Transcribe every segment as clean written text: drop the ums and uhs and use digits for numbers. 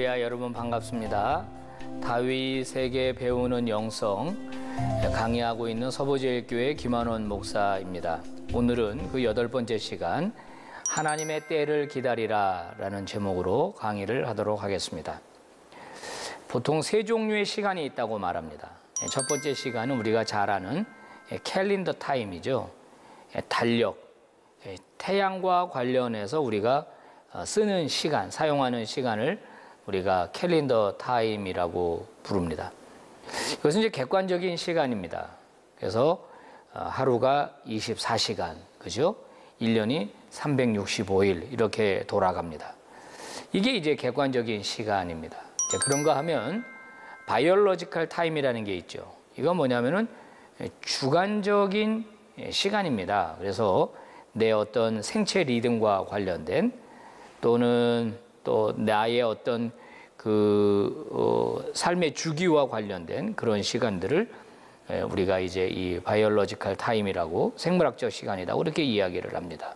할렐루야, 여러분 반갑습니다. 다윗에게 배우는 영성 강의하고 있는 서부제일교회 김한원 목사입니다. 오늘은 그 8번째 시간 하나님의 때를 기다리라 라는 제목으로 강의를 하도록 하겠습니다. 보통 세 종류의 시간이 있다고 말합니다. 첫 번째 시간은 우리가 잘 아는 캘린더 타임이죠. 달력, 태양과 관련해서 우리가 쓰는 시간, 사용하는 시간을 우리가 캘린더 타임이라고 부릅니다. 이것은 이제 객관적인 시간입니다. 그래서 하루가 24시간, 그죠? 1년이 365일 이렇게 돌아갑니다. 이게 이제 객관적인 시간입니다. 이제 그런가 하면 바이올로지컬 타임이라는 게 있죠. 이건 뭐냐면은 주관적인 시간입니다. 그래서 내 어떤 생체 리듬과 관련된 또는 또 나의 어떤 삶의 주기와 관련된 그런 시간들을 우리가 이제 이 바이올로지컬 타임이라고, 생물학적 시간이라고 이렇게 이야기를 합니다.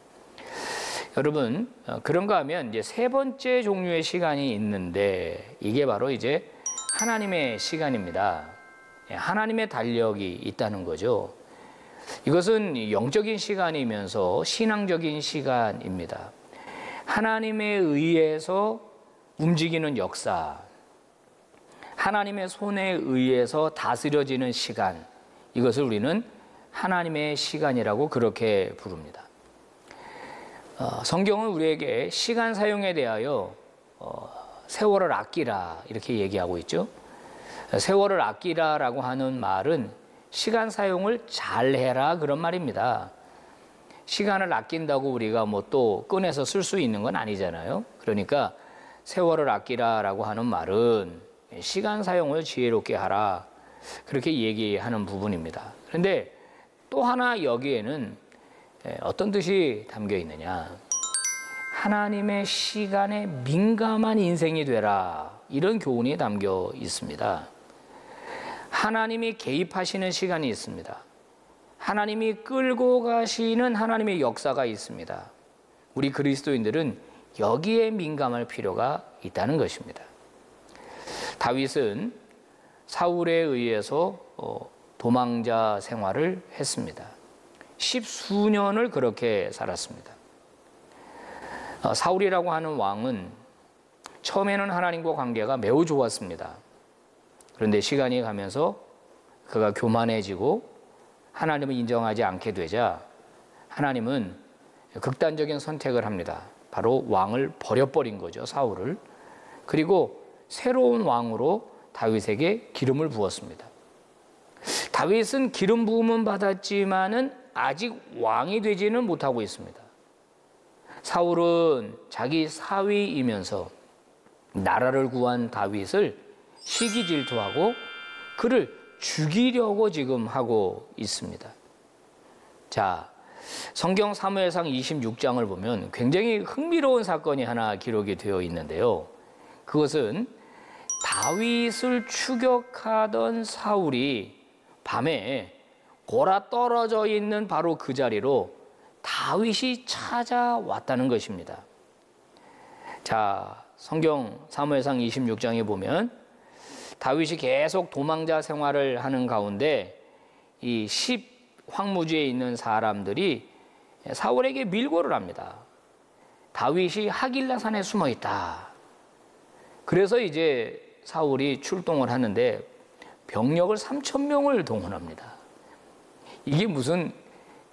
여러분, 그런가 하면 이제 세 번째 종류의 시간이 있는데 이게 바로 이제 하나님의 시간입니다. 하나님의 달력이 있다는 거죠. 이것은 영적인 시간이면서 신앙적인 시간입니다. 하나님에 의해서 움직이는 역사, 하나님의 손에 의해서 다스려지는 시간, 이것을 우리는 하나님의 시간이라고 그렇게 부릅니다. 성경은 우리에게 시간 사용에 대하여 세월을 아끼라 이렇게 얘기하고 있죠. 세월을 아끼라라고 하는 말은 시간 사용을 잘해라 그런 말입니다. 시간을 아낀다고 우리가 뭐 또 꺼내서 쓸 수 있는 건 아니잖아요. 그러니까 세월을 아끼라라고 하는 말은 시간 사용을 지혜롭게 하라 그렇게 얘기하는 부분입니다. 그런데 또 하나 여기에는 어떤 뜻이 담겨 있느냐, 하나님의 시간에 민감한 인생이 되라 이런 교훈이 담겨 있습니다. 하나님이 개입하시는 시간이 있습니다. 하나님이 끌고 가시는 하나님의 역사가 있습니다. 우리 그리스도인들은 여기에 민감할 필요가 있다는 것입니다. 다윗은 사울에 의해서 도망자 생활을 했습니다. 10수년을 그렇게 살았습니다. 사울이라고 하는 왕은 처음에는 하나님과 관계가 매우 좋았습니다. 그런데 시간이 가면서 그가 교만해지고 하나님을 인정하지 않게 되자 하나님은 극단적인 선택을 합니다. 바로 왕을 버려버린 거죠, 사울을. 그리고 새로운 왕으로 다윗에게 기름을 부었습니다. 다윗은 기름 부음은 받았지만은 아직 왕이 되지는 못하고 있습니다. 사울은 자기 사위이면서 나라를 구한 다윗을 시기 질투하고 그를 죽이려고 지금 하고 있습니다. 자, 성경 사무엘상 26장을 보면 굉장히 흥미로운 사건이 하나 기록이 되어 있는데요. 그것은 다윗을 추격하던 사울이 밤에 골아 떨어져 있는 바로 그 자리로 다윗이 찾아왔다는 것입니다. 자, 성경 사무엘상 26장에 보면 다윗이 계속 도망자 생활을 하는 가운데 이 10 황무지에 있는 사람들이 사울에게 밀고를 합니다. 다윗이 하길라산에 숨어 있다. 그래서 이제 사울이 출동을 하는데 병력을 3,000명을 동원합니다. 이게 무슨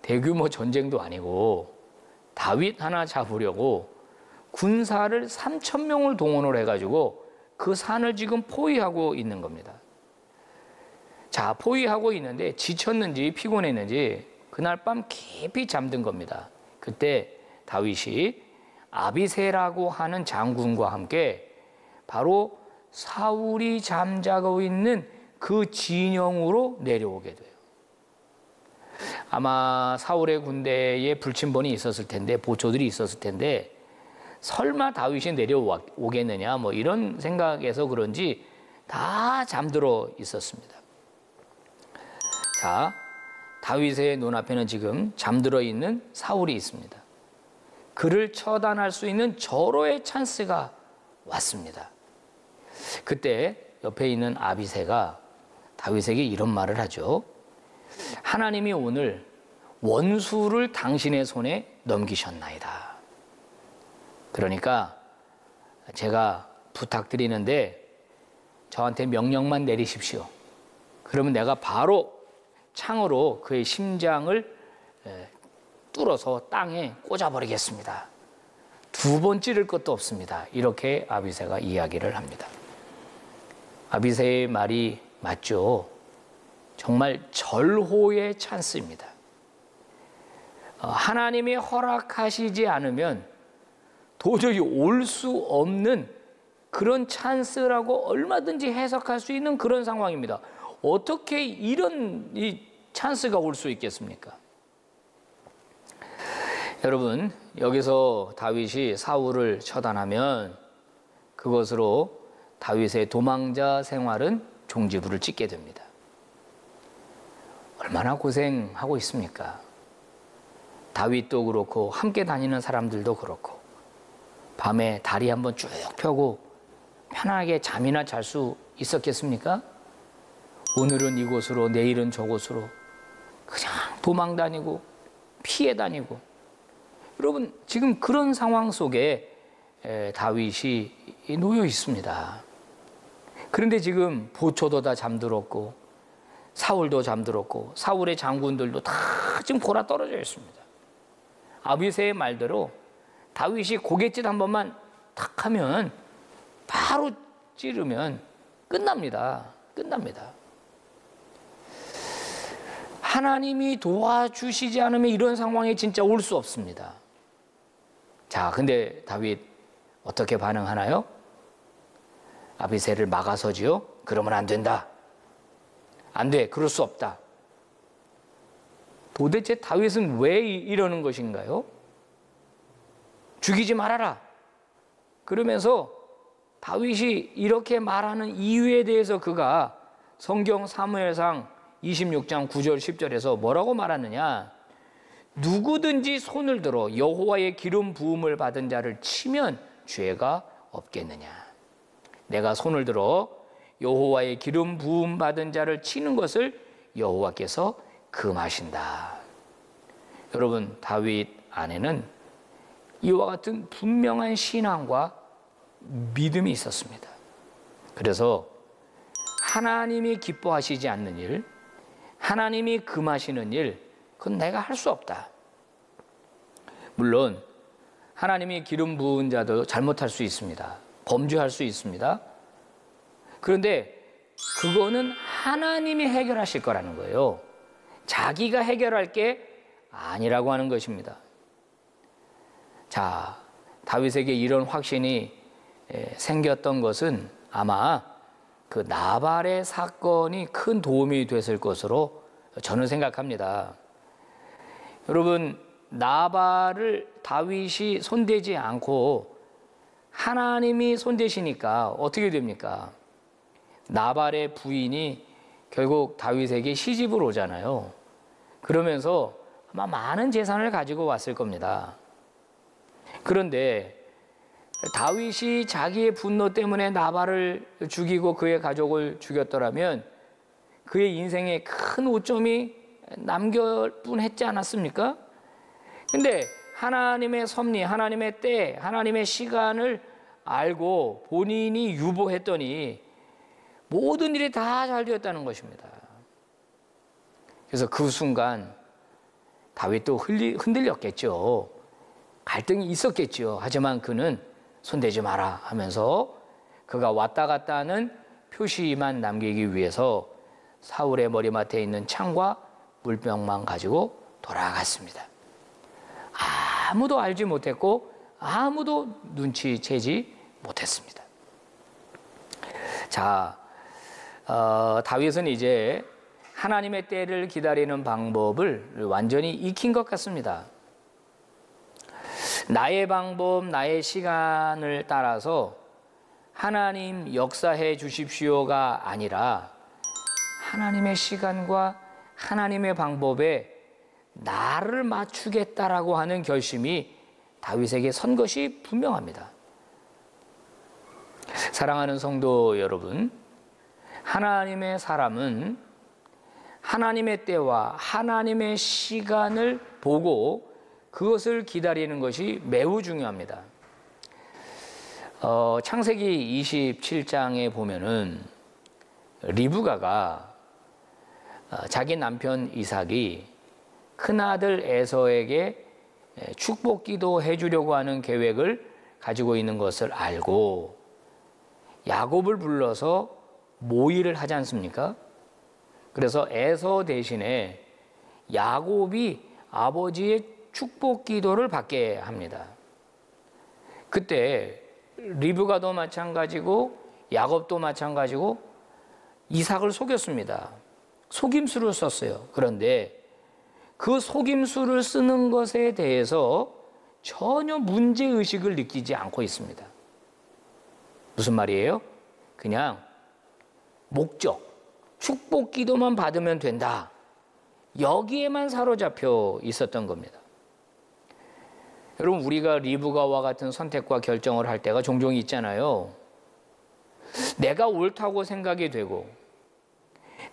대규모 전쟁도 아니고 다윗 하나 잡으려고 군사를 3,000명을 동원을 해가지고 그 산을 지금 포위하고 있는 겁니다. 자, 포위하고 있는데 지쳤는지 피곤했는지 그날 밤 깊이 잠든 겁니다. 그때 다윗이 아비새라고 하는 장군과 함께 바로 사울이 잠자고 있는 그 진영으로 내려오게 돼요. 아마 사울의 군대에 불침번이 있었을 텐데, 보초들이 있었을 텐데 설마 다윗이 내려오겠느냐 뭐 이런 생각에서 그런지 다 잠들어 있었습니다. 자, 다윗의 눈앞에는 지금 잠들어 있는 사울이 있습니다. 그를 처단할 수 있는 절호의 찬스가 왔습니다. 그때 옆에 있는 아비새가 다윗에게 이런 말을 하죠. 하나님이 오늘 원수를 당신의 손에 넘기셨나이다. 그러니까 제가 부탁드리는데 저한테 명령만 내리십시오. 그러면 내가 바로 창으로 그의 심장을 뚫어서 땅에 꽂아버리겠습니다. 두 번 찌를 것도 없습니다. 이렇게 아비새가 이야기를 합니다. 아비새의 말이 맞죠. 정말 절호의 찬스입니다. 하나님이 허락하시지 않으면 도저히 올 수 없는 그런 찬스라고 얼마든지 해석할 수 있는 그런 상황입니다. 어떻게 이런 찬스가 올 수 있겠습니까? 여러분, 여기서 다윗이 사울을 처단하면 그것으로 다윗의 도망자 생활은 종지부를 찍게 됩니다. 얼마나 고생하고 있습니까? 다윗도 그렇고 함께 다니는 사람들도 그렇고 밤에 다리 한번 쭉 펴고 편하게 잠이나 잘 수 있었겠습니까? 오늘은 이곳으로 내일은 저곳으로 그냥 도망 다니고 피해 다니고. 여러분, 지금 그런 상황 속에 다윗이 놓여 있습니다. 그런데 지금 보초도 다 잠들었고 사울도 잠들었고 사울의 장군들도 다 지금 골아 떨어져 있습니다. 아비새의 말대로 다윗이 고갯짓 한 번만 탁 하면 바로 찌르면 끝납니다. 하나님이 도와주시지 않으면 이런 상황에 진짜 올 수 없습니다. 자, 근데 다윗 어떻게 반응하나요? 아비새를 막아서지요? 그러면 안 된다. 안 돼. 그럴 수 없다. 도대체 다윗은 왜 이러는 것인가요? 죽이지 말아라. 그러면서 다윗이 이렇게 말하는 이유에 대해서 그가 성경 사무엘상 26장 9절 10절에서 뭐라고 말하느냐? 누구든지 손을 들어 여호와의 기름 부음을 받은 자를 치면 죄가 없겠느냐? 내가 손을 들어 여호와의 기름 부음 받은 자를 치는 것을 여호와께서 금하신다. 여러분, 다윗 안에는 이와 같은 분명한 신앙과 믿음이 있었습니다. 그래서 하나님이 기뻐하시지 않는 일, 하나님이 금하시는 일, 그건 내가 할 수 없다. 물론 하나님이 기름 부은 자도 잘못할 수 있습니다. 범죄할 수 있습니다. 그런데 그거는 하나님이 해결하실 거라는 거예요. 자기가 해결할 게 아니라고 하는 것입니다. 자, 다윗에게 이런 확신이 생겼던 것은 아마 그 나발의 사건이 큰 도움이 됐을 것으로 저는 생각합니다. 여러분, 나발을 다윗이 손대지 않고 하나님이 손대시니까 어떻게 됩니까? 나발의 부인이 결국 다윗에게 시집을 오잖아요. 그러면서 아마 많은 재산을 가지고 왔을 겁니다. 그런데 다윗이 자기의 분노 때문에 나발을 죽이고 그의 가족을 죽였더라면 그의 인생에 큰 오점이 남길 뻔했지 않았습니까? 근데 하나님의 섭리, 하나님의 때, 하나님의 시간을 알고 본인이 유보했더니 모든 일이 다 잘 되었다는 것입니다. 그래서 그 순간 다윗도 흔들렸겠죠. 갈등이 있었겠죠. 하지만 그는 손대지 마라 하면서 그가 왔다 갔다 하는 표시만 남기기 위해서 사울의 머리맡에 있는 창과 물병만 가지고 돌아갔습니다. 아무도 알지 못했고 아무도 눈치채지 못했습니다. 자, 다윗은 이제 하나님의 때를 기다리는 방법을 완전히 익힌 것 같습니다. 나의 방법, 나의 시간을 따라서 하나님 역사해 주십시오가 아니라 하나님의 시간과 하나님의 방법에 나를 맞추겠다라고 하는 결심이 다윗에게 선 것이 분명합니다. 사랑하는 성도 여러분, 하나님의 사람은 하나님의 때와 하나님의 시간을 보고 그것을 기다리는 것이 매우 중요합니다. 창세기 27장에 보면은 리브가가 자기 남편 이삭이 큰아들 에서에게 축복 기도해 주려고 하는 계획을 가지고 있는 것을 알고 야곱을 불러서 모의를 하지 않습니까? 그래서 에서 대신에 야곱이 아버지의 축복 기도를 받게 합니다. 그때 리브가도 마찬가지고 야곱도 마찬가지고 이삭을 속였습니다. 속임수를 썼어요. 그런데 그 속임수를 쓰는 것에 대해서 전혀 문제의식을 느끼지 않고 있습니다. 무슨 말이에요? 그냥 목적, 축복 기도만 받으면 된다. 여기에만 사로잡혀 있었던 겁니다. 여러분, 우리가 리브가와 같은 선택과 결정을 할 때가 종종 있잖아요. 내가 옳다고 생각이 되고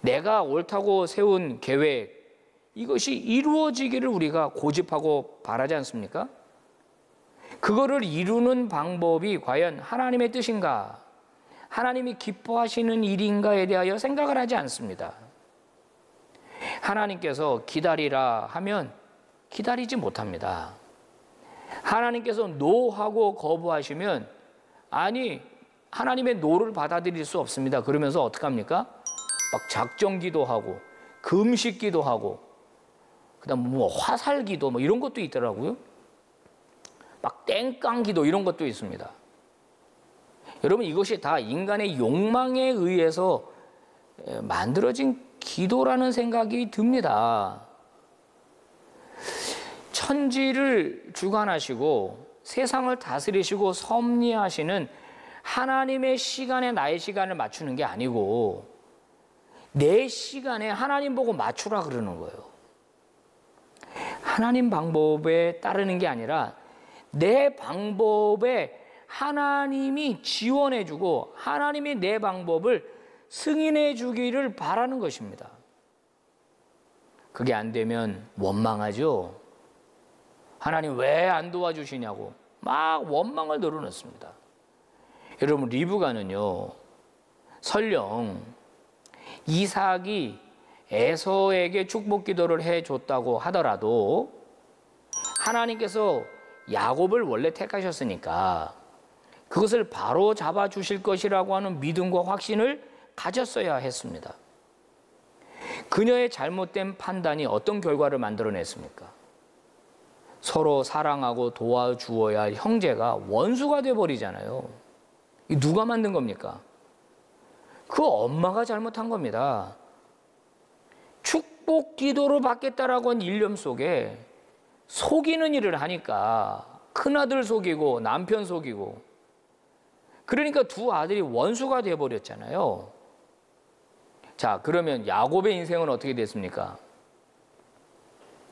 내가 옳다고 세운 계획, 이것이 이루어지기를 우리가 고집하고 바라지 않습니까? 그거를 이루는 방법이 과연 하나님의 뜻인가, 하나님이 기뻐하시는 일인가에 대하여 생각을 하지 않습니다. 하나님께서 기다리라 하면 기다리지 못합니다. 하나님께서 노하고 거부하시면 아니, 하나님의 노를 받아들일 수 없습니다. 그러면서 어떡합니까? 막 작정기도 하고 금식기도 하고 그다음 뭐 화살기도 뭐 이런 것도 있더라고요. 막 땡깡기도 이런 것도 있습니다. 여러분, 이것이 다 인간의 욕망에 의해서 만들어진 기도라는 생각이 듭니다. 천지를 주관하시고 세상을 다스리시고 섭리하시는 하나님의 시간에 나의 시간을 맞추는 게 아니고 내 시간에 하나님 보고 맞추라 그러는 거예요. 하나님 방법에 따르는 게 아니라 내 방법에 하나님이 지원해 주고 하나님이 내 방법을 승인해 주기를 바라는 것입니다. 그게 안 되면 원망하죠. 하나님 왜 안 도와주시냐고 막 원망을 늘어놓습니다. 여러분, 리브가는요, 설령 이삭이 에서에게 축복 기도를 해줬다고 하더라도 하나님께서 야곱을 원래 택하셨으니까 그것을 바로 잡아 주실 것이라고 하는 믿음과 확신을 가졌어야 했습니다. 그녀의 잘못된 판단이 어떤 결과를 만들어냈습니까? 서로 사랑하고 도와주어야 할 형제가 원수가 돼버리잖아요. 누가 만든 겁니까? 그 엄마가 잘못한 겁니다. 축복 기도로 받겠다라고 한 일념 속에 속이는 일을 하니까 큰아들 속이고 남편 속이고, 그러니까 두 아들이 원수가 돼버렸잖아요. 자, 그러면 야곱의 인생은 어떻게 됐습니까?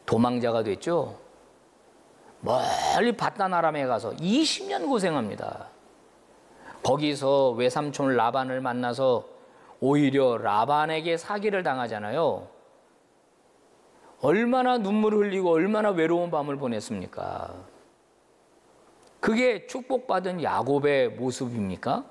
도망자가 됐죠. 멀리 밧단 아람에 가서 20년 고생합니다. 거기서 외삼촌 라반을 만나서 오히려 라반에게 사기를 당하잖아요. 얼마나 눈물을 흘리고 얼마나 외로운 밤을 보냈습니까? 그게 축복받은 야곱의 모습입니까?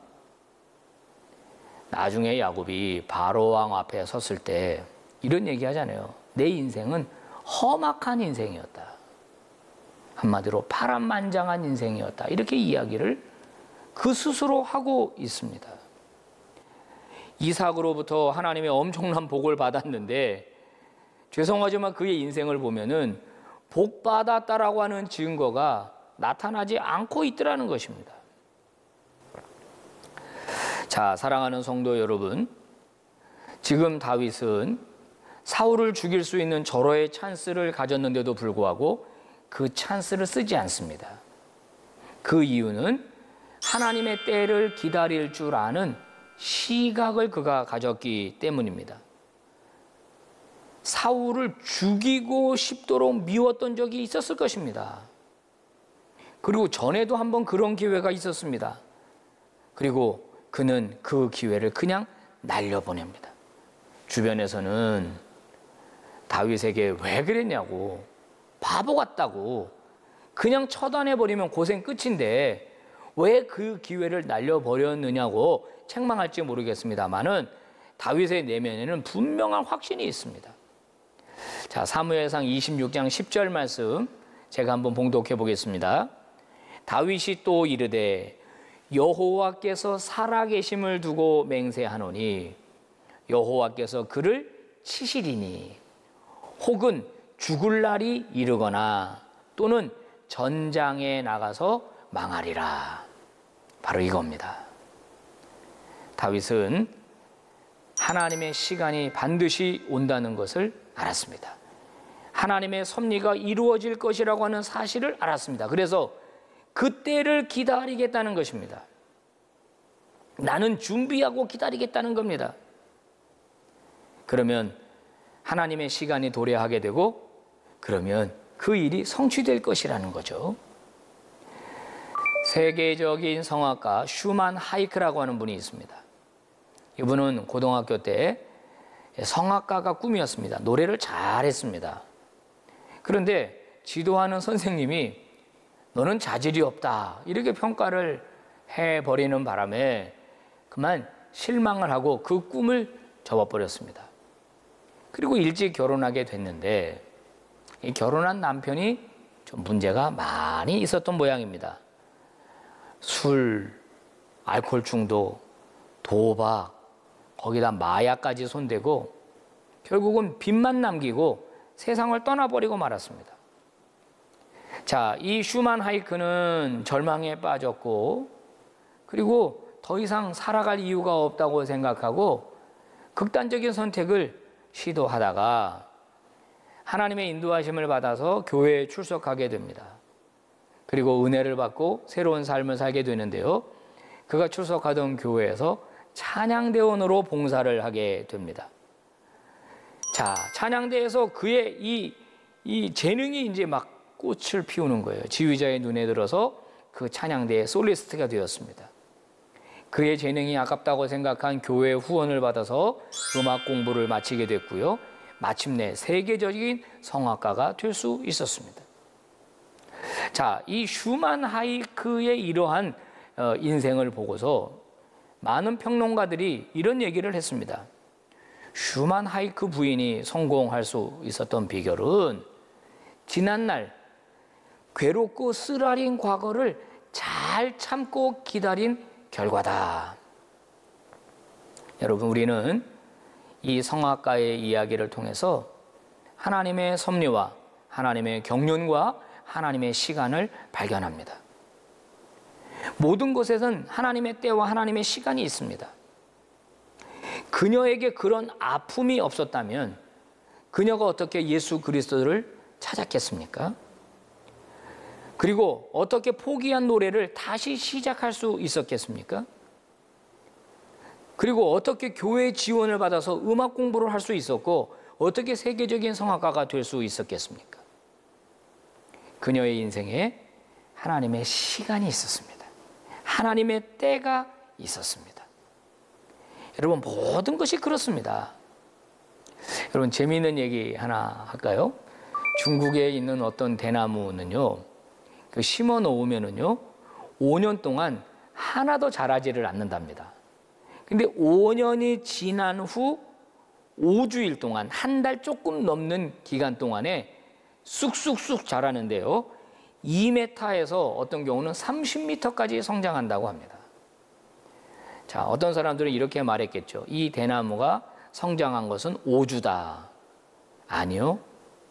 나중에 야곱이 바로 왕 앞에 섰을 때 이런 얘기 하잖아요. 내 인생은 험악한 인생이었다. 한마디로 파란만장한 인생이었다. 이렇게 이야기를 그 스스로 하고 있습니다. 이삭으로부터 하나님의 엄청난 복을 받았는데 죄송하지만 그의 인생을 보면은 복 받았다라고 하는 증거가 나타나지 않고 있더라는 것입니다. 자, 사랑하는 성도 여러분, 지금 다윗은 사울을 죽일 수 있는 절호의 찬스를 가졌는데도 불구하고 그 찬스를 쓰지 않습니다. 그 이유는 하나님의 때를 기다릴 줄 아는 시각을 그가 가졌기 때문입니다. 사울을 죽이고 싶도록 미웠던 적이 있었을 것입니다. 그리고 전에도 한번 그런 기회가 있었습니다. 그리고 그는 그 기회를 그냥 날려보냅니다. 주변에서는 다윗에게 왜 그랬냐고, 바보 같다고, 그냥 처단해버리면 고생 끝인데 왜 그 기회를 날려버렸느냐고 책망할지 모르겠습니다만은 다윗의 내면에는 분명한 확신이 있습니다. 자, 사무엘상 26장 10절 말씀 제가 한번 봉독해 보겠습니다. 다윗이 또 이르되 여호와께서 살아계심을 두고 맹세하노니 여호와께서 그를 치시리니 혹은 죽을 날이 이르거나 또는 전장에 나가서 망하리라. 바로 이겁니다. 다윗은 하나님의 시간이 반드시 온다는 것을 알았습니다. 하나님의 섭리가 이루어질 것이라고 하는 사실을 알았습니다. 그래서 그때를 기다리겠다는 것입니다. 나는 준비하고 기다리겠다는 겁니다. 그러면 하나님의 시간이 도래하게 되고 그러면 그 일이 성취될 것이라는 거죠. 세계적인 성악가 슈만 하이크라고 하는 분이 있습니다. 이분은 고등학교 때 성악가가 꿈이었습니다. 노래를 잘했습니다. 그런데 지도하는 선생님이 너는 자질이 없다 이렇게 평가를 해버리는 바람에 그만 실망을 하고 그 꿈을 접어버렸습니다. 그리고 일찍 결혼하게 됐는데 이 결혼한 남편이 좀 문제가 많이 있었던 모양입니다. 술, 알코올 중독, 도박, 거기다 마약까지 손대고 결국은 빚만 남기고 세상을 떠나버리고 말았습니다. 자, 이 슈만 하이크는 절망에 빠졌고 그리고 더 이상 살아갈 이유가 없다고 생각하고 극단적인 선택을 시도하다가 하나님의 인도하심을 받아서 교회에 출석하게 됩니다. 그리고 은혜를 받고 새로운 삶을 살게 되는데요. 그가 출석하던 교회에서 찬양대원으로 봉사를 하게 됩니다. 자, 찬양대에서 그의 이 재능이 이제 막 꽃을 피우는 거예요. 지휘자의 눈에 들어서 그 찬양대의 솔리스트가 되었습니다. 그의 재능이 아깝다고 생각한 교회 후원을 받아서 음악 공부를 마치게 됐고요. 마침내 세계적인 성악가가 될 수 있었습니다. 자, 이 슈만 하이크의 이러한 인생을 보고서 많은 평론가들이 이런 얘기를 했습니다. 슈만 하이크 부인이 성공할 수 있었던 비결은 지난날 괴롭고 쓰라린 과거를 잘 참고 기다린 결과다. 여러분, 우리는 이 성악가의 이야기를 통해서 하나님의 섭리와 하나님의 경륜과 하나님의 시간을 발견합니다. 모든 것에선 하나님의 때와 하나님의 시간이 있습니다. 그녀에게 그런 아픔이 없었다면 그녀가 어떻게 예수 그리스도를 찾았겠습니까? 그리고 어떻게 포기한 노래를 다시 시작할 수 있었겠습니까? 그리고 어떻게 교회 지원을 받아서 음악 공부를 할 수 있었고 어떻게 세계적인 성악가가 될 수 있었겠습니까? 그녀의 인생에 하나님의 시간이 있었습니다. 하나님의 때가 있었습니다. 여러분, 모든 것이 그렇습니다. 여러분, 재미있는 얘기 하나 할까요? 중국에 있는 어떤 대나무는요, 그 심어 놓으면은요, 5년 동안 하나도 자라지를 않는답니다. 근데 5년이 지난 후 5주일 동안, 한 달 조금 넘는 기간 동안에 쑥쑥쑥 자라는데요, 2m에서 어떤 경우는 30m까지 성장한다고 합니다. 자, 어떤 사람들은 이렇게 말했겠죠. 이 대나무가 성장한 것은 5주다. 아니요,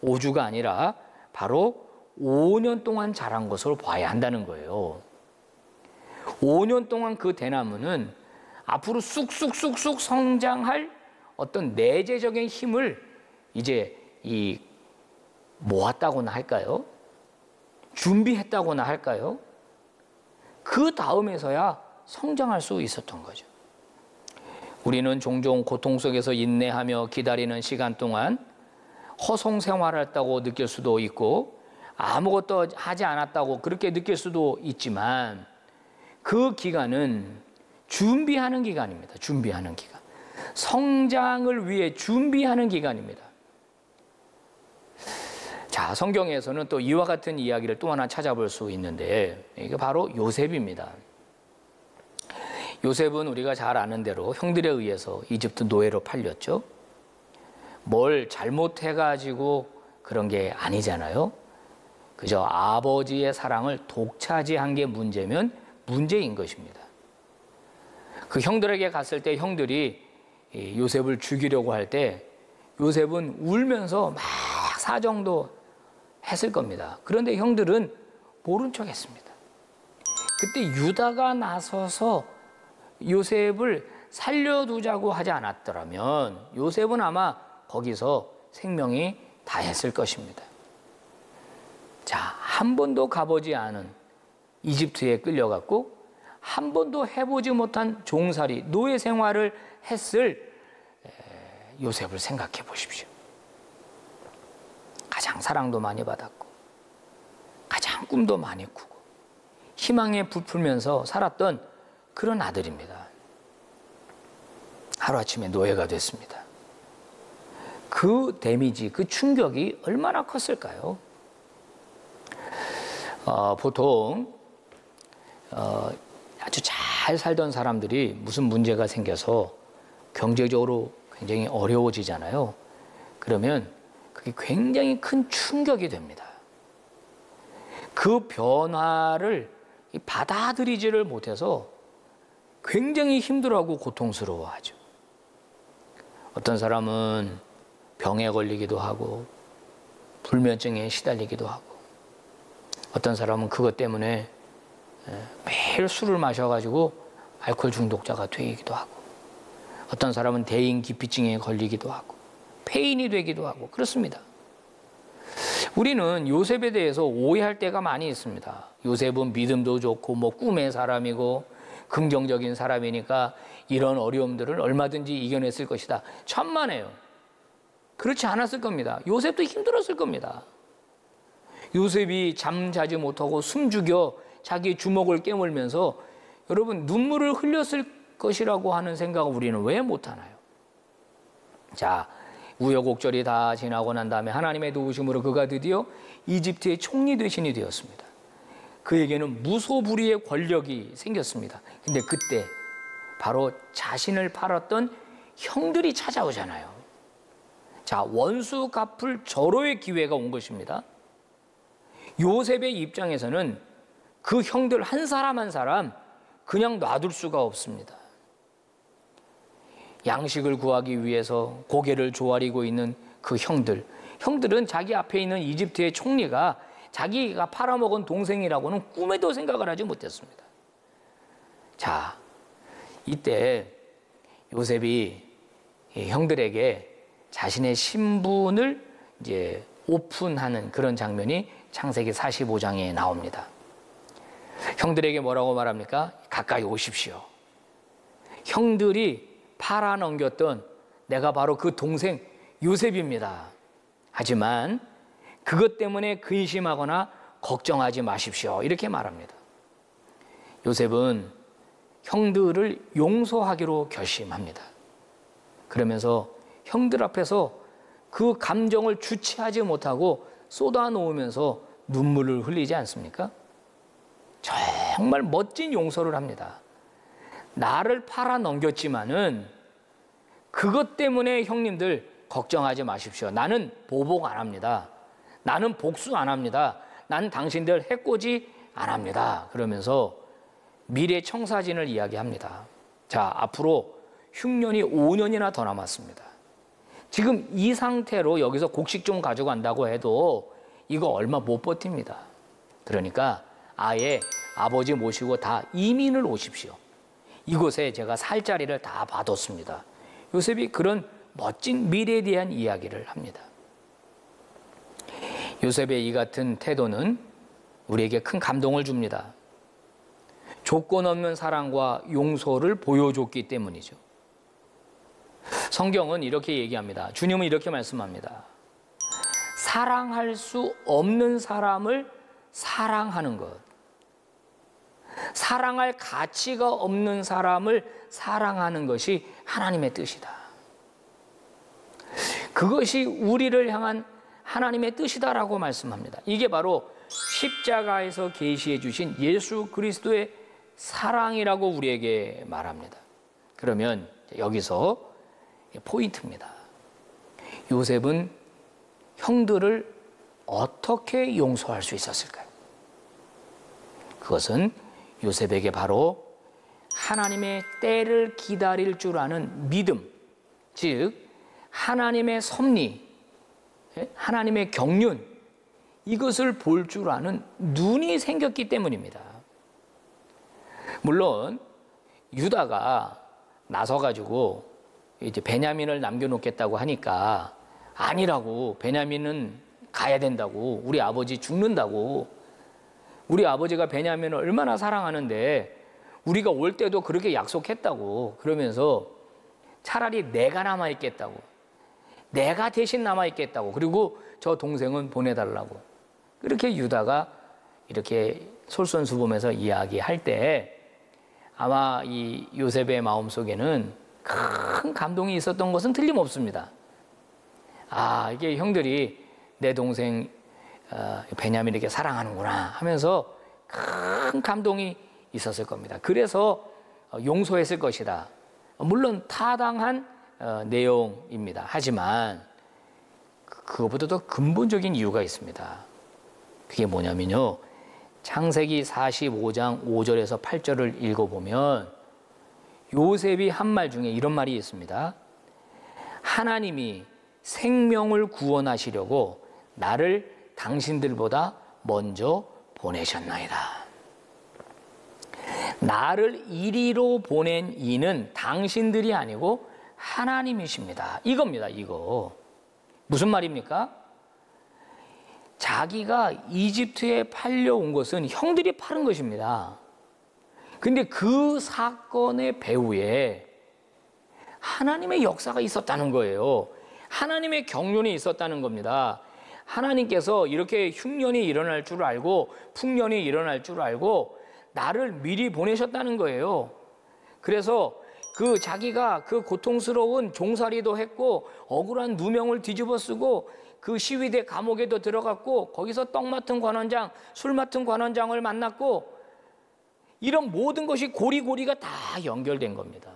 5주가 아니라 바로 5년 동안 자란 것으로 봐야 한다는 거예요. 5년 동안 그 대나무는 앞으로 쑥쑥쑥쑥 성장할 어떤 내재적인 힘을 이제 모았다고나 할까요? 준비했다고나 할까요? 그 다음에서야 성장할 수 있었던 거죠. 우리는 종종 고통 속에서 인내하며 기다리는 시간 동안 허송 생활했다고 느낄 수도 있고 아무것도 하지 않았다고 그렇게 느낄 수도 있지만 그 기간은 준비하는 기간입니다. 준비하는 기간. 성장을 위해 준비하는 기간입니다. 자, 성경에서는 또 이와 같은 이야기를 또 하나 찾아볼 수 있는데, 이게 바로 요셉입니다. 요셉은 우리가 잘 아는 대로 형들에 의해서 이집트 노예로 팔렸죠. 뭘 잘못해가지고 그런 게 아니잖아요. 그저 아버지의 사랑을 독차지한 게 문제면 문제인 것입니다. 그 형들에게 갔을 때 형들이 요셉을 죽이려고 할 때 요셉은 울면서 막 사정도 했을 겁니다. 그런데 형들은 모른 척 했습니다. 그때 유다가 나서서 요셉을 살려두자고 하지 않았더라면 요셉은 아마 거기서 생명이 다했을 것입니다. 자, 한 번도 가보지 않은 이집트에 끌려갔고 한 번도 해보지 못한 종살이, 노예 생활을 했을 요셉을 생각해 보십시오. 가장 사랑도 많이 받았고 가장 꿈도 많이 꾸고 희망에 부풀면서 살았던 그런 아들입니다. 하루아침에 노예가 됐습니다. 그 데미지, 그 충격이 얼마나 컸을까요? 보통 아주 잘 살던 사람들이 무슨 문제가 생겨서 경제적으로 굉장히 어려워지잖아요. 그러면 그게 굉장히 큰 충격이 됩니다. 그 변화를 받아들이지를 못해서 굉장히 힘들어하고 고통스러워하죠. 어떤 사람은 병에 걸리기도 하고 불면증에 시달리기도 하고 어떤 사람은 그것 때문에 매일 술을 마셔가지고 알코올 중독자가 되기도 하고 어떤 사람은 대인기피증에 걸리기도 하고 폐인이 되기도 하고 그렇습니다. 우리는 요셉에 대해서 오해할 때가 많이 있습니다. 요셉은 믿음도 좋고 뭐 꿈의 사람이고 긍정적인 사람이니까 이런 어려움들을 얼마든지 이겨냈을 것이다. 천만에요. 그렇지 않았을 겁니다. 요셉도 힘들었을 겁니다. 요셉이 잠자지 못하고 숨죽여 자기 주먹을 깨물면서 여러분 눈물을 흘렸을 것이라고 하는 생각을 우리는 왜 못하나요? 자, 우여곡절이 다 지나고 난 다음에 하나님의 도우심으로 그가 드디어 이집트의 총리 대신이 되었습니다. 그에게는 무소불위의 권력이 생겼습니다. 근데 그때 바로 자신을 팔았던 형들이 찾아오잖아요. 자, 원수 갚을 절호의 기회가 온 것입니다. 요셉의 입장에서는 그 형들 한 사람 한 사람 그냥 놔둘 수가 없습니다. 양식을 구하기 위해서 고개를 조아리고 있는 그 형들은 자기 앞에 있는 이집트의 총리가 자기가 팔아먹은 동생이라고는 꿈에도 생각을 하지 못했습니다. 자, 이때 요셉이 형들에게 자신의 신분을 이제 오픈하는 그런 장면이 창세기 45장에 나옵니다. 형들에게 뭐라고 말합니까? 가까이 오십시오. 형들이 팔아넘겼던 내가 바로 그 동생 요셉입니다. 하지만 그것 때문에 근심하거나 걱정하지 마십시오. 이렇게 말합니다. 요셉은 형들을 용서하기로 결심합니다. 그러면서 형들 앞에서 그 감정을 주체하지 못하고 쏟아놓으면서 눈물을 흘리지 않습니까? 정말 멋진 용서를 합니다. 나를 팔아넘겼지만은 그것 때문에 형님들 걱정하지 마십시오. 나는 보복 안 합니다. 나는 복수 안 합니다. 난 당신들 해코지 안 합니다. 그러면서 미래 청사진을 이야기합니다. 자, 앞으로 흉년이 5년이나 더 남았습니다. 지금 이 상태로 여기서 곡식 좀 가져간다고 해도 이거 얼마 못 버팁니다. 그러니까 아예 아버지 모시고 다 이민을 오십시오. 이곳에 제가 살 자리를 다 봐뒀습니다. 요셉이 그런 멋진 미래에 대한 이야기를 합니다. 요셉의 이 같은 태도는 우리에게 큰 감동을 줍니다. 조건 없는 사랑과 용서를 보여줬기 때문이죠. 성경은 이렇게 얘기합니다. 주님은 이렇게 말씀합니다. 사랑할 수 없는 사람을 사랑하는 것. 사랑할 가치가 없는 사람을 사랑하는 것이 하나님의 뜻이다. 그것이 우리를 향한 하나님의 뜻이다라고 말씀합니다. 이게 바로 십자가에서 계시해 주신 예수 그리스도의 사랑이라고 우리에게 말합니다. 그러면 여기서 포인트입니다. 요셉은 형들을 어떻게 용서할 수 있었을까요? 그것은 요셉에게 바로 하나님의 때를 기다릴 줄 아는 믿음, 즉 하나님의 섭리, 하나님의 경륜, 이것을 볼 줄 아는 눈이 생겼기 때문입니다. 물론 유다가 나서가지고 이제 베냐민을 남겨놓겠다고 하니까 아니라고, 베냐민은 가야 된다고, 우리 아버지 죽는다고, 우리 아버지가 베냐민을 얼마나 사랑하는데 우리가 올 때도 그렇게 약속했다고, 그러면서 차라리 내가 남아있겠다고, 내가 대신 남아있겠다고, 그리고 저 동생은 보내달라고, 그렇게 유다가 이렇게 솔선수범해서 이야기할 때 아마 이 요셉의 마음속에는 큰 감동이 있었던 것은 틀림없습니다. 아, 이게 형들이 내 동생 베냐민 이렇게 사랑하는구나 하면서 큰 감동이 있었을 겁니다. 그래서 용서했을 것이다. 물론 타당한 내용입니다. 하지만 그것보다 더 근본적인 이유가 있습니다. 그게 뭐냐면요, 창세기 45장 5절에서 8절을 읽어보면 요셉이 한 말 중에 이런 말이 있습니다. 하나님이 생명을 구원하시려고 나를 당신들보다 먼저 보내셨나이다. 나를 이리로 보낸 이는 당신들이 아니고 하나님이십니다. 이겁니다. 이거 무슨 말입니까? 자기가 이집트에 팔려온 것은 형들이 팔은 것입니다. 근데 그 사건의 배후에 하나님의 역사가 있었다는 거예요. 하나님의 경륜이 있었다는 겁니다. 하나님께서 이렇게 흉년이 일어날 줄 알고 풍년이 일어날 줄 알고 나를 미리 보내셨다는 거예요. 그래서 그 자기가 그 고통스러운 종살이도 했고 억울한 누명을 뒤집어 쓰고 그 시위대 감옥에도 들어갔고 거기서 떡 맡은 관원장, 술 맡은 관원장을 만났고 이런 모든 것이 고리고리가 다 연결된 겁니다.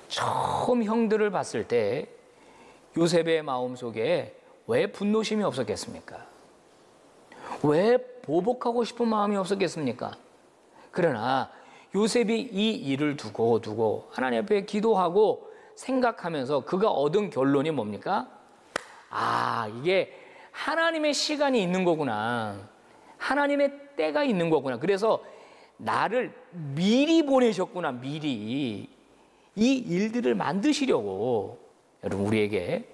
처음 형들을 봤을 때 요셉의 마음속에 왜 분노심이 없었겠습니까? 왜 보복하고 싶은 마음이 없었겠습니까? 그러나 요셉이 이 일을 두고 하나님 앞에 기도하고 생각하면서 그가 얻은 결론이 뭡니까? 아, 이게 하나님의 시간이 있는 거구나. 하나님의 때가 있는 거구나. 그래서 나를 미리 보내셨구나. 미리 이 일들을 만드시려고. 여러분, 우리에게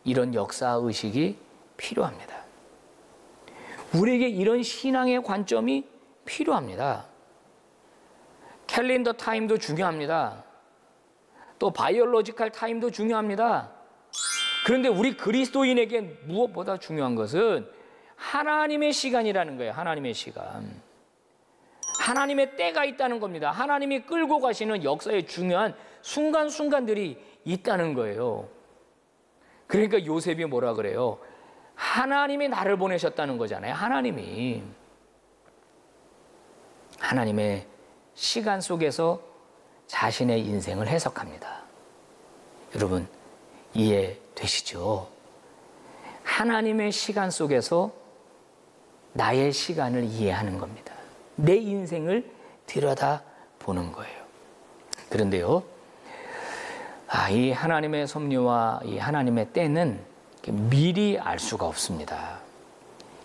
이런 역사의식이 필요합니다. 우리에게 이런 신앙의 관점이 필요합니다. 캘린더 타임도 중요합니다. 또 바이올로지컬 타임도 중요합니다. 그런데 우리 그리스도인에게 무엇보다 중요한 것은 하나님의 시간이라는 거예요. 하나님의 시간. 하나님의 때가 있다는 겁니다. 하나님이 끌고 가시는 역사의 중요한 순간순간들이 있다는 거예요. 그러니까 요셉이 뭐라 그래요? 하나님이 나를 보내셨다는 거잖아요. 하나님의 시간 속에서 자신의 인생을 해석합니다. 여러분, 이해되시죠? 하나님의 시간 속에서 나의 시간을 이해하는 겁니다. 내 인생을 들여다보는 거예요. 그런데요, 이 하나님의 섭리와 이 하나님의 때는 미리 알 수가 없습니다.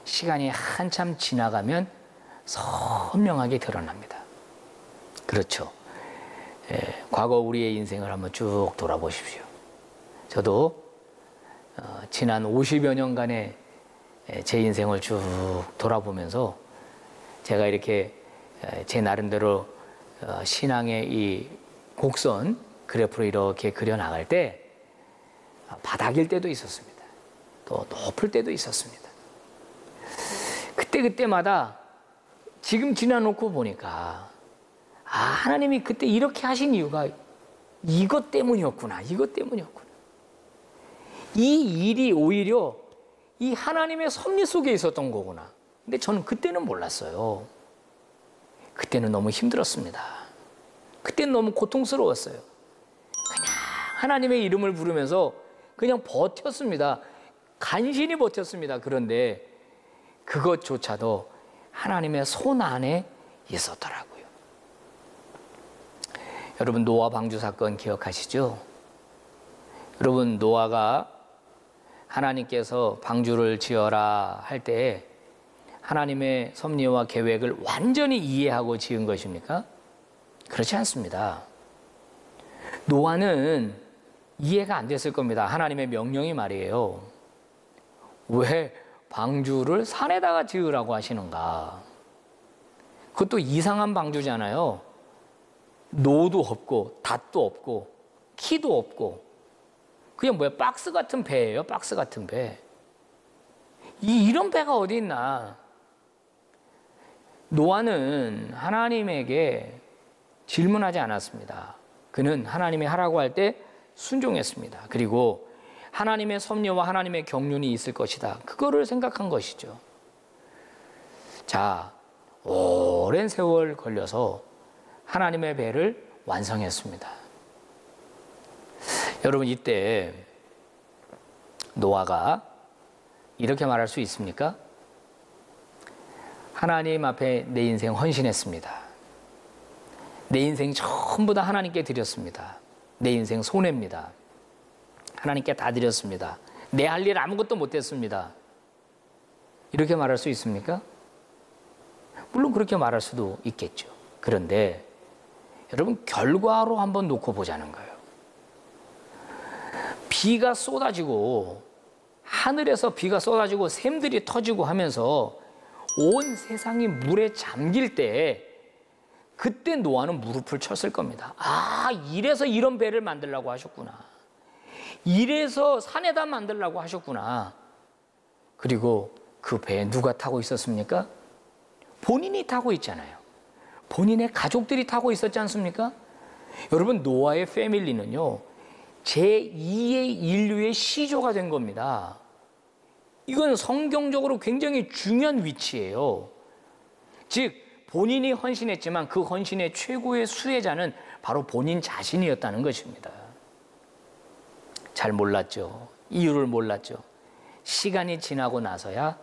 시간이 한참 지나가면 선명하게 드러납니다. 그렇죠. 과거 우리의 인생을 한번 쭉 돌아보십시오. 저도 지난 50여 년간의 제 인생을 쭉 돌아보면서 제가 이렇게 제 나름대로 신앙의 이 곡선 그래프로 이렇게 그려나갈 때 바닥일 때도 있었습니다. 또 높을 때도 있었습니다. 그때마다 지금 지나놓고 보니까 하나님이 그때 이렇게 하신 이유가 이것 때문이었구나. 이것 때문이었구나. 이 일이 오히려 이 하나님의 섭리 속에 있었던 거구나. 근데 저는 그때는 몰랐어요. 그때는 너무 힘들었습니다. 그때는 너무 고통스러웠어요. 그냥 하나님의 이름을 부르면서 그냥 버텼습니다. 간신히 버텼습니다. 그런데 그것조차도 하나님의 손 안에 있었더라고요. 여러분, 노아 방주 사건 기억하시죠? 여러분, 노아가 하나님께서 방주를 지어라 할 때 하나님의 섭리와 계획을 완전히 이해하고 지은 것입니까? 그렇지 않습니다. 노아는 이해가 안 됐을 겁니다. 하나님의 명령이 말이에요. 왜 방주를 산에다가 지으라고 하시는가? 그것도 이상한 방주잖아요. 노도 없고 닷도 없고 키도 없고 그냥 뭐야, 박스 같은 배예요. 박스 같은 배. 이런 배가 어디 있나? 노아는 하나님에게 질문하지 않았습니다. 그는 하나님이 하라고 할 때 순종했습니다. 그리고 하나님의 섭리와 하나님의 경륜이 있을 것이다. 그거를 생각한 것이죠. 자, 오랜 세월 걸려서 하나님의 배를 완성했습니다. 여러분, 이때 노아가 이렇게 말할 수 있습니까? 하나님 앞에 내 인생 헌신했습니다. 내 인생 전부 다 하나님께 드렸습니다. 내 인생 손해입니다. 하나님께 다 드렸습니다. 내 할 일 아무것도 못했습니다. 이렇게 말할 수 있습니까? 물론 그렇게 말할 수도 있겠죠. 그런데 여러분, 결과로 한번 놓고 보자는 거예요. 비가 쏟아지고 하늘에서 비가 쏟아지고 샘들이 터지고 하면서 온 세상이 물에 잠길 때 그때 노아는 무릎을 쳤을 겁니다. 이래서 이런 배를 만들려고 하셨구나. 이래서 산에다 만들려고 하셨구나. 그리고 그 배에 누가 타고 있었습니까? 본인이 타고 있잖아요. 본인의 가족들이 타고 있었지 않습니까? 여러분, 노아의 패밀리는요, 제2의 인류의 시조가 된 겁니다. 이건 성경적으로 굉장히 중요한 위치예요. 즉, 본인이 헌신했지만 그 헌신의 최고의 수혜자는 바로 본인 자신이었다는 것입니다. 잘 몰랐죠. 이유를 몰랐죠. 시간이 지나고 나서야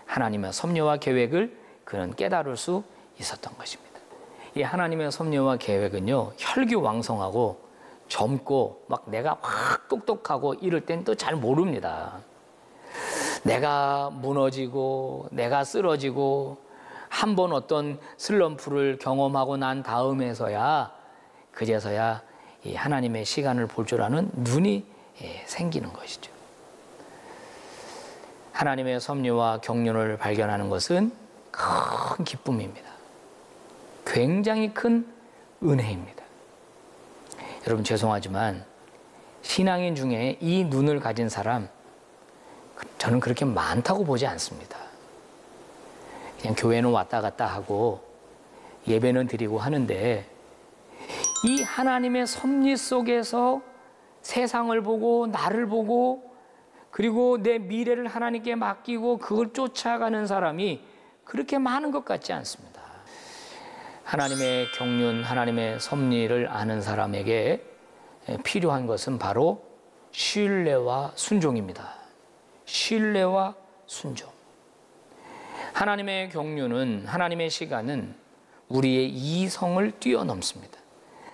하나님의 섭리와 계획을 그는 깨달을 수 있었던 것입니다. 이 하나님의 섭리와 계획은요, 혈기왕성하고 젊고 막 내가 확 똑똑하고 이럴 땐 또 잘 모릅니다. 내가 무너지고 내가 쓰러지고 한 번 어떤 슬럼프를 경험하고 난 다음에서야 그제서야 이 하나님의 시간을 볼 줄 아는 눈이 생기는 것이죠. 하나님의 섭리와 경륜을 발견하는 것은 큰 기쁨입니다. 굉장히 큰 은혜입니다. 여러분, 죄송하지만 신앙인 중에 이 눈을 가진 사람 저는 그렇게 많다고 보지 않습니다. 그냥 교회는 왔다 갔다 하고 예배는 드리고 하는데 이 하나님의 섭리 속에서 세상을 보고 나를 보고 그리고 내 미래를 하나님께 맡기고 그걸 쫓아가는 사람이 그렇게 많은 것 같지 않습니다. 하나님의 경륜, 하나님의 섭리를 아는 사람에게 필요한 것은 바로 신뢰와 순종입니다. 신뢰와 순종. 하나님의 경륜은, 하나님의 시간은 우리의 이성을 뛰어넘습니다.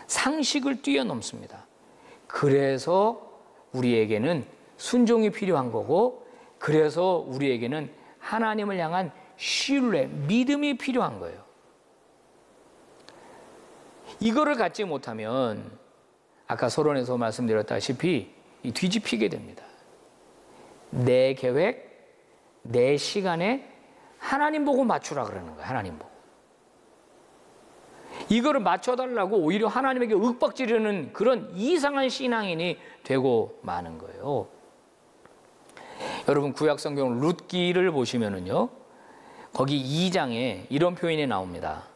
상식을 뛰어넘습니다. 그래서 우리에게는 순종이 필요한 거고, 그래서 우리에게는 하나님을 향한 신뢰, 믿음이 필요한 거예요. 이거를 갖지 못하면 아까 서론에서 말씀드렸다시피 뒤집히게 됩니다. 내 계획, 내 시간에 하나님 보고 맞추라 그러는 거예요. 하나님 보고. 이거를 맞춰달라고 오히려 하나님에게 윽박지르는 그런 이상한 신앙인이 되고 마는 거예요. 여러분, 구약 성경 룻기를 보시면은요, 거기 2장에 이런 표현이 나옵니다.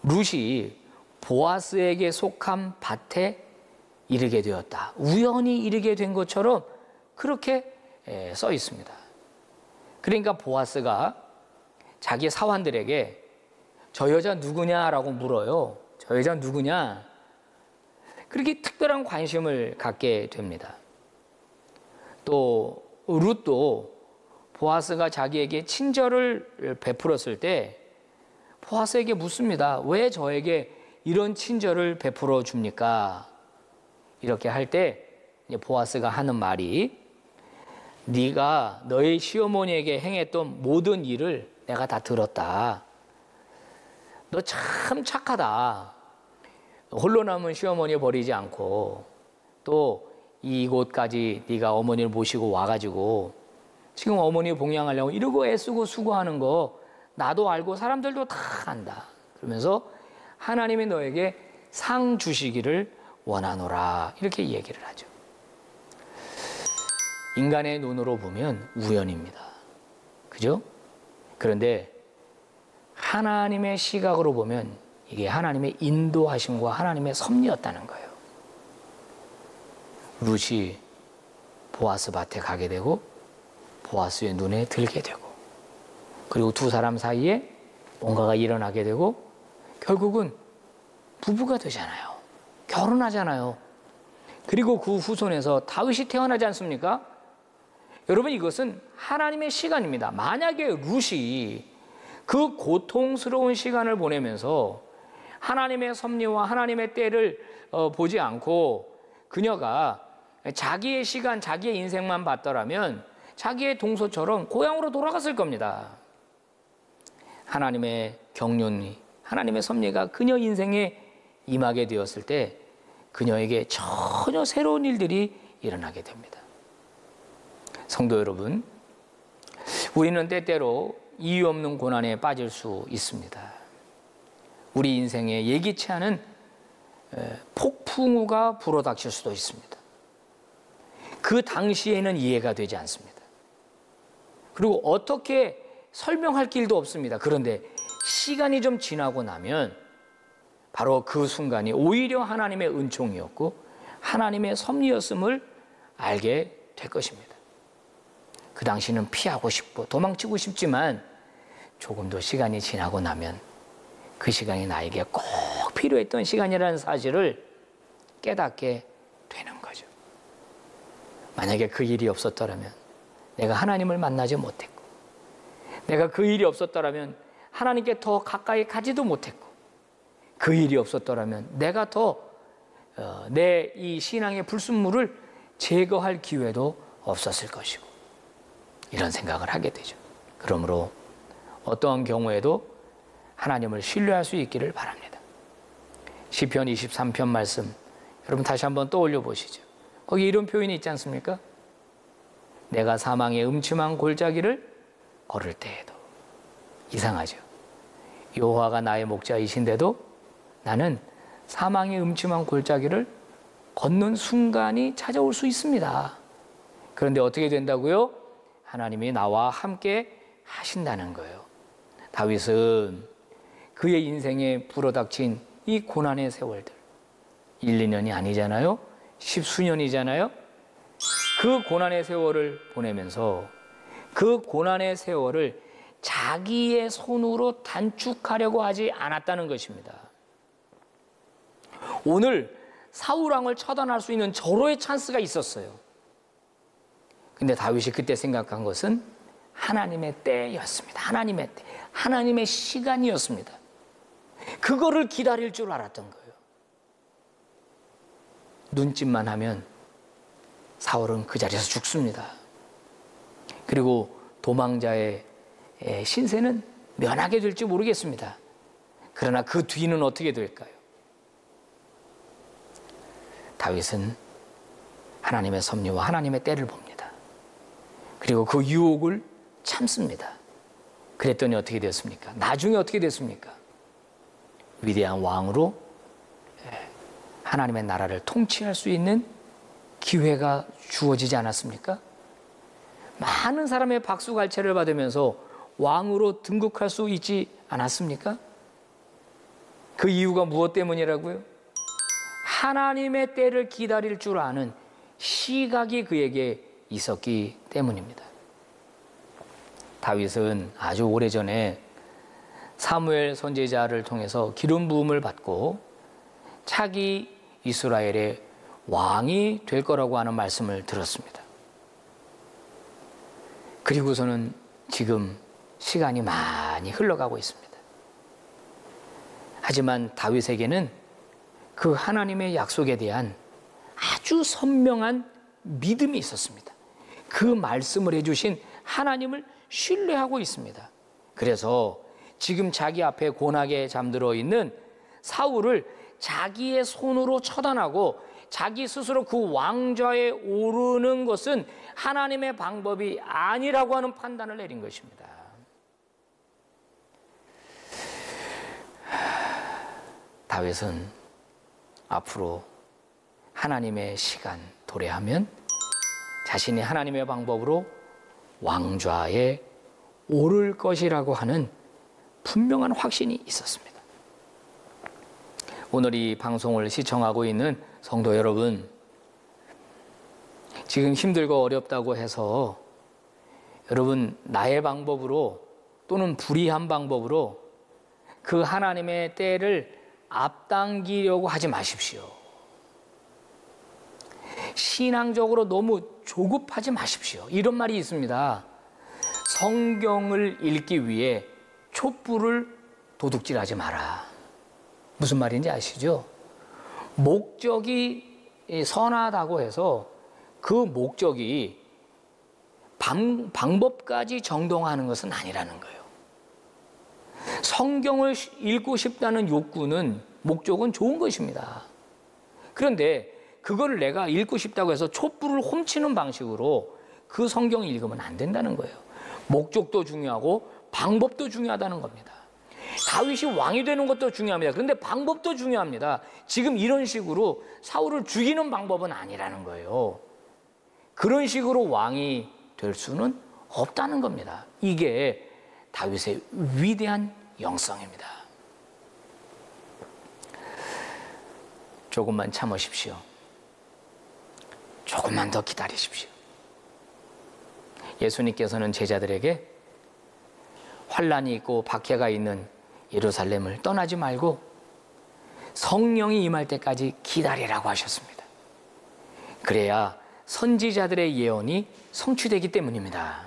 룻이 보아스에게 속한 밭에 이르게 되었다. 우연히 이르게 된 것처럼 그렇게 써 있습니다. 그러니까 보아스가 자기 사환들에게 저 여자 누구냐라고 물어요. 저 여자 누구냐? 그렇게 특별한 관심을 갖게 됩니다. 또 룻도 보아스가 자기에게 친절을 베풀었을 때 보아스에게 묻습니다. 왜 저에게 이런 친절을 베풀어 줍니까? 이렇게 할 때 보아스가 하는 말이 네가 너의 시어머니에게 행했던 모든 일을 내가 다 들었다. 너 참 착하다. 홀로 남은 시어머니 버리지 않고 또 이곳까지 네가 어머니를 모시고 와가지고 지금 어머니 봉양하려고 이러고 애쓰고 수고하는 거 나도 알고 사람들도 다 안다. 그러면서 하나님이 너에게 상 주시기를 원하노라 이렇게 얘기를 하죠. 인간의 눈으로 보면 우연입니다. 그죠? 그런데 하나님의 시각으로 보면 이게 하나님의 인도하심과 하나님의 섭리였다는 거예요. 룻이 보아스 밭에 가게 되고 보아스의 눈에 들게 되고 그리고 두 사람 사이에 뭔가가 일어나게 되고 결국은 부부가 되잖아요. 결혼하잖아요. 그리고 그 후손에서 다윗이 태어나지 않습니까? 여러분 이것은 하나님의 시간입니다. 만약에 룻이 그 고통스러운 시간을 보내면서 하나님의 섭리와 하나님의 때를 보지 않고 그녀가 자기의 시간, 자기의 인생만 봤더라면 자기의 동서처럼 고향으로 돌아갔을 겁니다. 하나님의 경륜이, 하나님의 섭리가 그녀 인생에 임하게 되었을 때 그녀에게 전혀 새로운 일들이 일어나게 됩니다. 성도 여러분, 우리는 때때로 이유 없는 고난에 빠질 수 있습니다. 우리 인생에 예기치 않은 폭풍우가 불어닥칠 수도 있습니다. 그 당시에는 이해가 되지 않습니다. 그리고 어떻게 설명할 길도 없습니다. 그런데 시간이 좀 지나고 나면 바로 그 순간이 오히려 하나님의 은총이었고 하나님의 섭리였음을 알게 될 것입니다. 그 당시는 피하고 싶고 도망치고 싶지만 조금 더 시간이 지나고 나면 그 시간이 나에게 꼭 필요했던 시간이라는 사실을 깨닫게 되는 거죠. 만약에 그 일이 없었더라면 내가 하나님을 만나지 못했고 내가 그 일이 없었더라면 하나님께 더 가까이 가지도 못했고 그 일이 없었더라면 내가 더 내 이 신앙의 불순물을 제거할 기회도 없었을 것이고 이런 생각을 하게 되죠. 그러므로 어떠한 경우에도 하나님을 신뢰할 수 있기를 바랍니다. 시편 23편 말씀 여러분 다시 한번 떠올려 보시죠. 거기 이런 표현이 있지 않습니까? 내가 사망의 음침한 골짜기를 걸을 때에도. 이상하죠. 여호와가 나의 목자이신데도 나는 사망의 음침한 골짜기를 걷는 순간이 찾아올 수 있습니다. 그런데 어떻게 된다고요? 하나님이 나와 함께 하신다는 거예요. 다윗은 그의 인생에 불어닥친 이 고난의 세월들 1, 2년이 아니잖아요. 10수년이잖아요. 그 고난의 세월을 보내면서 그 고난의 세월을 자기의 손으로 단축하려고 하지 않았다는 것입니다. 오늘 사울왕을 처단할 수 있는 절호의 찬스가 있었어요. 근데 다윗이 그때 생각한 것은 하나님의 때였습니다. 하나님의 때, 하나님의 시간이었습니다. 그거를 기다릴 줄 알았던 거예요. 눈짓만 하면 사울은 그 자리에서 죽습니다. 그리고 도망자의 신세는 면하게 될지 모르겠습니다. 그러나 그 뒤는 어떻게 될까요? 다윗은 하나님의 섭리와 하나님의 때를 봅니다. 그리고 그 유혹을 참습니다. 그랬더니 어떻게 됐습니까? 나중에 어떻게 됐습니까? 위대한 왕으로 하나님의 나라를 통치할 수 있는 기회가 주어지지 않았습니까? 많은 사람의 박수갈채를 받으면서 왕으로 등극할 수 있지 않았습니까? 그 이유가 무엇 때문이라고요? 하나님의 때를 기다릴 줄 아는 시각이 그에게 있었기 때문입니다. 다윗은 아주 오래전에 사무엘 선지자를 통해서 기름 부음을 받고 차기 이스라엘의 왕이 될 거라고 하는 말씀을 들었습니다. 그리고서는 지금 시간이 많이 흘러가고 있습니다. 하지만 다윗에게는 그 하나님의 약속에 대한 아주 선명한 믿음이 있었습니다. 그 말씀을 해주신 하나님을 신뢰하고 있습니다. 그래서 지금 자기 앞에 곤하게 잠들어 있는 사울을 자기의 손으로 처단하고 자기 스스로 그 왕좌에 오르는 것은 하나님의 방법이 아니라고 하는 판단을 내린 것입니다. 다윗은 앞으로 하나님의 시간 도래하면 자신이 하나님의 방법으로 왕좌에 오를 것이라고 하는 분명한 확신이 있었습니다. 오늘 이 방송을 시청하고 있는 성도 여러분, 지금 힘들고 어렵다고 해서 여러분 나의 방법으로 또는 불의한 방법으로 그 하나님의 때를 앞당기려고 하지 마십시오. 신앙적으로 너무 조급하지 마십시오. 이런 말이 있습니다. 성경을 읽기 위해 촛불을 도둑질하지 마라. 무슨 말인지 아시죠? 목적이 선하다고 해서 그 목적이 방법까지 정당화하는 것은 아니라는 거예요. 성경을 읽고 싶다는 욕구는 목적은 좋은 것입니다. 그런데 그걸 내가 읽고 싶다고 해서 촛불을 훔치는 방식으로 그 성경을 읽으면 안 된다는 거예요. 목적도 중요하고 방법도 중요하다는 겁니다. 다윗이 왕이 되는 것도 중요합니다. 그런데 방법도 중요합니다. 지금 이런 식으로 사울을 죽이는 방법은 아니라는 거예요. 그런 식으로 왕이 될 수는 없다는 겁니다. 이게 다윗의 위대한 영성입니다. 조금만 참으십시오. 조금만 더 기다리십시오. 예수님께서는 제자들에게 환난이 있고 박해가 있는 예루살렘을 떠나지 말고 성령이 임할 때까지 기다리라고 하셨습니다. 그래야 선지자들의 예언이 성취되기 때문입니다.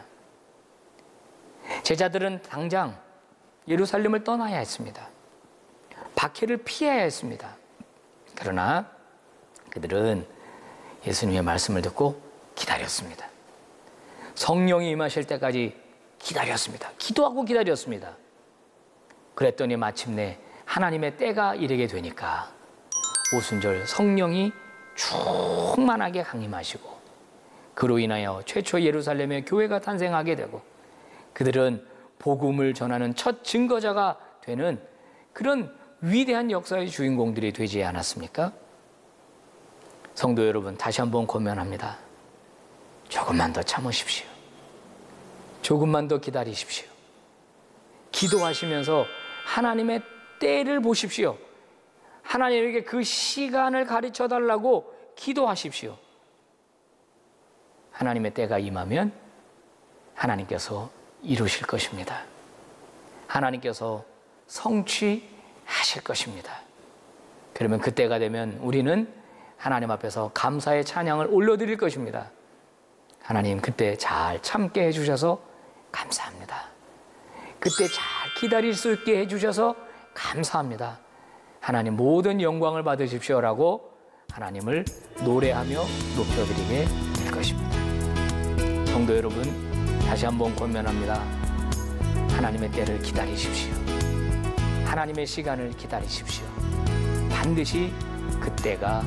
제자들은 당장 예루살렘을 떠나야 했습니다. 박해를 피해야 했습니다. 그러나 그들은 예수님의 말씀을 듣고 기다렸습니다. 성령이 임하실 때까지 기다렸습니다. 기도하고 기다렸습니다. 그랬더니 마침내 하나님의 때가 이르게 되니까 오순절 성령이 충만하게 강림하시고 그로 인하여 최초 예루살렘의 교회가 탄생하게 되고 그들은 복음을 전하는 첫 증거자가 되는 그런 위대한 역사의 주인공들이 되지 않았습니까? 성도 여러분, 다시 한번 권면합니다. 조금만 더 참으십시오. 조금만 더 기다리십시오. 기도하시면서 하나님의 때를 보십시오. 하나님에게 그 시간을 가르쳐 달라고 기도하십시오. 하나님의 때가 임하면 하나님께서 이루실 것입니다. 하나님께서 성취하실 것입니다. 그러면 그때가 되면 우리는 하나님 앞에서 감사의 찬양을 올려드릴 것입니다. 하나님, 그때 잘 참게 해주셔서 감사합니다. 그때 잘 기다릴 수 있게 해주셔서 감사합니다. 하나님, 모든 영광을 받으십시오라고 하나님을 노래하며 높여드리게 될 것입니다. 성도 여러분, 다시 한번 권면합니다. 하나님의 때를 기다리십시오. 하나님의 시간을 기다리십시오. 반드시 그때가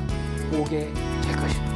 오게 될 것입니다.